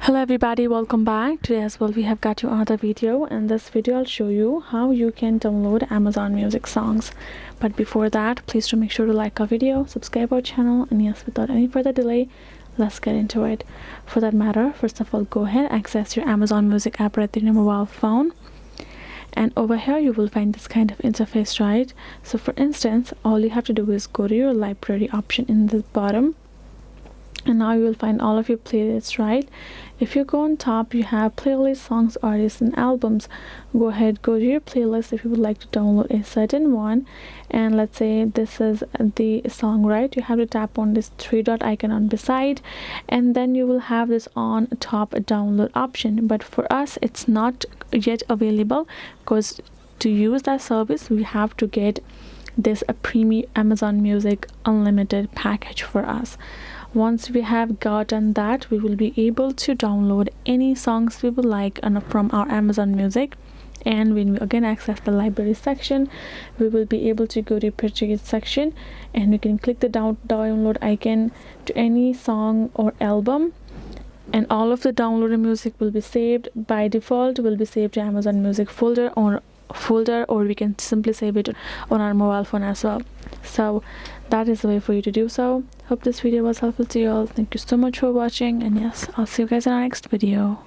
Hello everybody, welcome back. Today as well we have got you another video. In this video I'll show you how you can download Amazon Music songs. But before that, please do make sure to like our video, subscribe our channel, and yes, without any further delay, let's get into it. For that matter, first of all, go ahead, access your Amazon Music app right in your mobile phone, and over here you will find this kind of interface, right? So for instance, all you have to do is go to your library option in the bottom, and now you will find all of your playlists, right? If you go on top, you have playlists, songs, artists, and albums. Go ahead, go to your playlist if you would like to download a certain one, and let's say this is the song, right? You have to tap on this three dot icon on beside, and then you will have this on top download option. But for us it's not yet available, because to use that service we have to get this a premium Amazon Music unlimited package for us. Once we have gotten that, we will be able to download any songs we would like from our Amazon Music. And when we again access the library section, we will be able to go to purchase section, and we can click the download icon to any song or album, and all of the downloaded music will be saved. By default will be saved to Amazon Music folder, or we can simply save it on our mobile phone as well. So that is the way for you to do so. Hope this video was helpful to you all. Thank you so much for watching, and yes, I'll see you guys in our next video.